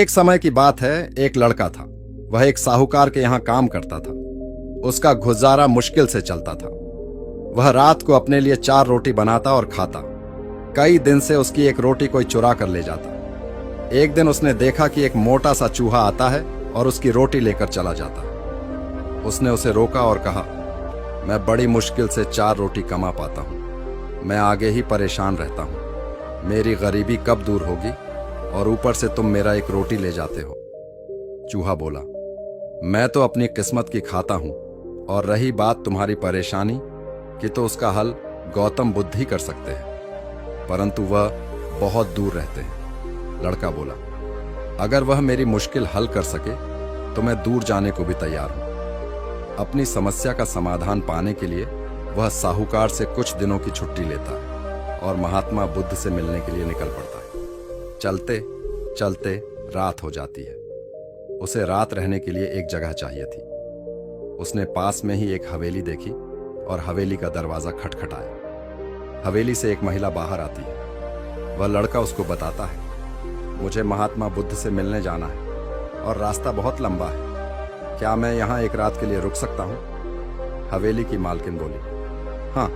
एक समय की बात है, एक लड़का था। वह एक साहूकार के यहाँ काम करता था। उसका गुजारा मुश्किल से चलता था। वह रात को अपने लिए 4 रोटी बनाता और खाता। कई दिन से उसकी एक रोटी कोई चुरा कर ले जाता। एक दिन उसने देखा कि एक मोटा सा चूहा आता है और उसकी रोटी लेकर चला जाता। उसने उसे रोका और कहा, मैं बड़ी मुश्किल से 4 रोटी कमा पाता हूँ। मैं आगे ही परेशान रहता हूँ। मेरी गरीबी कब दूर होगी और ऊपर से तुम मेरा एक रोटी ले जाते हो। चूहा बोला, मैं तो अपनी किस्मत की खाता हूं, और रही बात तुम्हारी परेशानी की, तो उसका हल गौतम बुद्ध ही कर सकते हैं, परंतु वह बहुत दूर रहते हैं। लड़का बोला, अगर वह मेरी मुश्किल हल कर सके तो मैं दूर जाने को भी तैयार हूं। अपनी समस्या का समाधान पाने के लिए वह साहूकार से कुछ दिनों की छुट्टी लेता है और महात्मा बुद्ध से मिलने के लिए निकल पड़ता है। चलते चलते रात हो जाती है। उसे रात रहने के लिए एक जगह चाहिए थी। उसने पास में ही एक हवेली देखी और हवेली का दरवाजा खटखटाया। हवेली से एक महिला बाहर आती है। वह लड़का उसको बताता है, मुझे महात्मा बुद्ध से मिलने जाना है और रास्ता बहुत लंबा है। क्या मैं यहाँ एक रात के लिए रुक सकता हूँ? हवेली की मालकिन बोली, हाँ,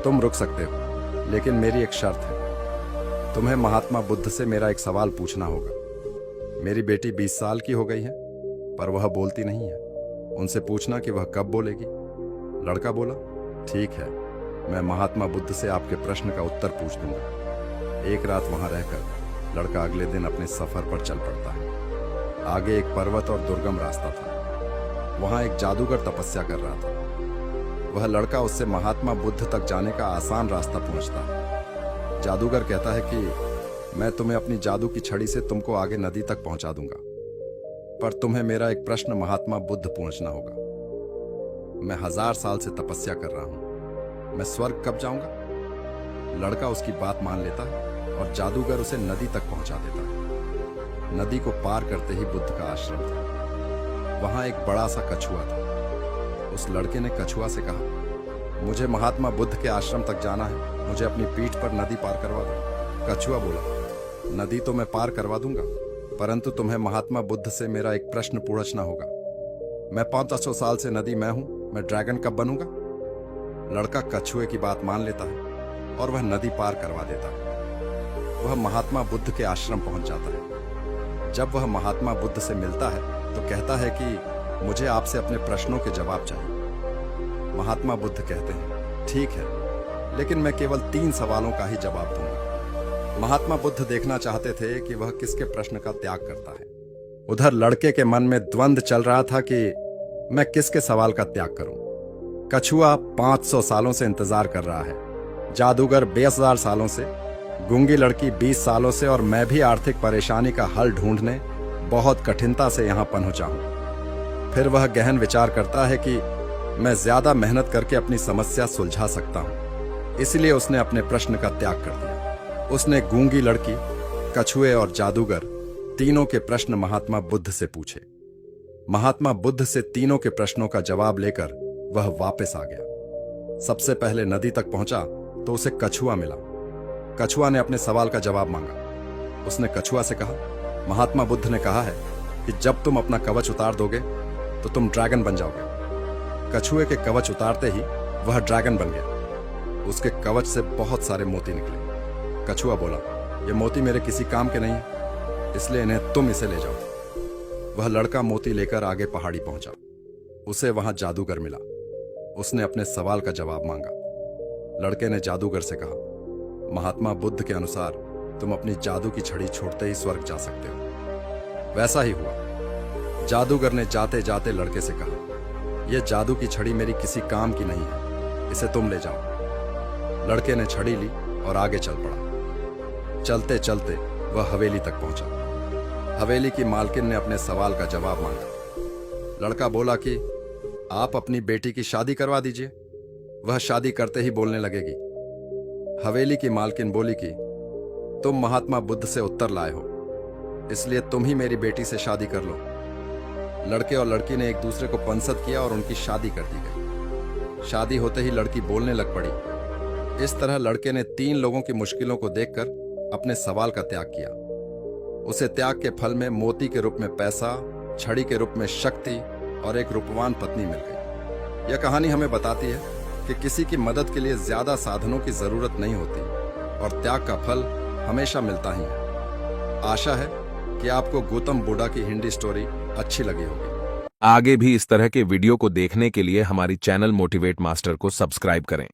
तुम रुक सकते हो, लेकिन मेरी एक शर्त है। तुम्हें महात्मा बुद्ध से मेरा एक सवाल पूछना होगा। मेरी बेटी 20 साल की हो गई है, पर वह बोलती नहीं है। उनसे पूछना कि वह कब बोलेगी। लड़का बोला, ठीक है, मैं महात्मा बुद्ध से आपके प्रश्न का उत्तर पूछ दूंगा। एक रात वहां रहकर लड़का अगले दिन अपने सफर पर चल पड़ता है। आगे एक पर्वत और दुर्गम रास्ता था। वहां एक जादूगर तपस्या कर रहा था। वह लड़का उससे महात्मा बुद्ध तक जाने का आसान रास्ता पूछता है। जादूगर कहता है कि मैं तुम्हें अपनी जादू की छड़ी से तुमको आगे नदी तक पहुंचा दूंगा, पर तुम्हें मेरा एक प्रश्न महात्मा बुद्ध पूछना होगा। मैं 1000 साल से तपस्या कर रहा हूं, मैं स्वर्ग कब जाऊंगा? लड़का उसकी बात मान लेता है और जादूगर उसे नदी तक पहुंचा देता है। नदी को पार करते ही बुद्ध का आश्रम था। वहां एक बड़ा सा कछुआ था। उस लड़के ने कछुआ से कहा, मुझे महात्मा बुद्ध के आश्रम तक जाना है, मुझे अपनी पीठ पर नदी पार करवा दो। कछुआ बोला, नदी तो मैं पार करवा दूंगा, परंतु तुम्हें महात्मा बुद्ध से मेरा एक प्रश्न पूछना होगा। मैं 500 साल से नदी मैं हूं, मैं ड्रैगन कब बनूंगा? लड़का कछुए की बात मान लेता है और वह नदी पार करवा देता है। वह महात्मा बुद्ध के आश्रम पहुंच जाता है। जब वह महात्मा बुद्ध से मिलता है तो कहता है कि मुझे आपसे अपने प्रश्नों के जवाब चाहिए। महात्मा बुद्ध कहते हैं, ठीक है, लेकिन मैं केवल 3 सवालों का ही जवाब दूंगा। महात्मा बुद्ध देखना चाहते थे कि वह किसके प्रश्न का त्याग करता है। उधर लड़के के मन में द्वंद्व चल रहा था कि मैं किसके सवाल का त्याग करूं। कछुआ 500 सालों से इंतजार कर रहा है, जादूगर 20,000 सालों से, गूंगी लड़की 20 सालों से, और मैं भी आर्थिक परेशानी का हल ढूंढने बहुत कठिनता से यहां पहुंचा हूं। फिर वह गहन विचार करता है कि मैं ज्यादा मेहनत करके अपनी समस्या सुलझा सकता हूं। इसलिए उसने अपने प्रश्न का त्याग कर दिया। उसने गूंगी लड़की, कछुए और जादूगर तीनों के प्रश्न महात्मा बुद्ध से पूछे। महात्मा बुद्ध से तीनों के प्रश्नों का जवाब लेकर वह वापस आ गया। सबसे पहले नदी तक पहुंचा तो उसे कछुआ मिला। कछुआ ने अपने सवाल का जवाब मांगा। उसने कछुआ से कहा, महात्मा बुद्ध ने कहा है कि जब तुम अपना कवच उतार दोगे तो तुम ड्रैगन बन जाओगे। कछुए के कवच उतारते ही वह ड्रैगन बन गया। उसके कवच से बहुत सारे मोती निकले। कछुआ बोला, ये मोती मेरे किसी काम के नहीं है, इसलिए इन्हें तुम इसे ले जाओ। वह लड़का मोती लेकर आगे पहाड़ी पहुंचा। उसे वहां जादूगर मिला। उसने अपने सवाल का जवाब मांगा। लड़के ने जादूगर से कहा, महात्मा बुद्ध के अनुसार तुम अपनी जादू की छड़ी छोड़ते ही स्वर्ग जा सकते हो। वैसा ही हुआ। जादूगर ने जाते जाते लड़के से कहा, यह जादू की छड़ी मेरी किसी काम की नहीं है, इसे तुम ले जाओ। लड़के ने छड़ी ली और आगे चल पड़ा। चलते चलते वह हवेली तक पहुंचा। हवेली की मालकिन ने अपने सवाल का जवाब मांगा। लड़का बोला कि आप अपनी बेटी की शादी करवा दीजिए, वह शादी करते ही बोलने लगेगी। हवेली की मालकिन बोली कि तुम महात्मा बुद्ध से उत्तर लाए हो, इसलिए तुम ही मेरी बेटी से शादी कर लो। लड़के और लड़की ने एक दूसरे को पंसद किया और उनकी शादी कर दी गई। शादी होते ही लड़की बोलने लग पड़ी। इस तरह लड़के ने 3 लोगों की मुश्किलों को देखकर अपने सवाल का त्याग किया। उसे त्याग के फल में मोती के रूप में पैसा, छड़ी के रूप में शक्ति और एक रूपवान पत्नी मिल गई। यह कहानी हमें बताती है कि किसी की मदद के लिए ज्यादा साधनों की जरूरत नहीं होती और त्याग का फल हमेशा मिलता ही है। आशा है कि आपको गौतम बुद्धा की हिंदी स्टोरी अच्छी लगी होगी। आगे भी इस तरह के वीडियो को देखने के लिए हमारी चैनल मोटिवेट मास्टर को सब्सक्राइब करें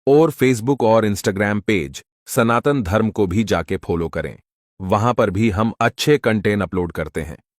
और फेसबुक और इंस्टाग्राम पेज सनातन धर्म को भी जाके फॉलो करें। वहां पर भी हम अच्छे कंटेंट अपलोड करते हैं।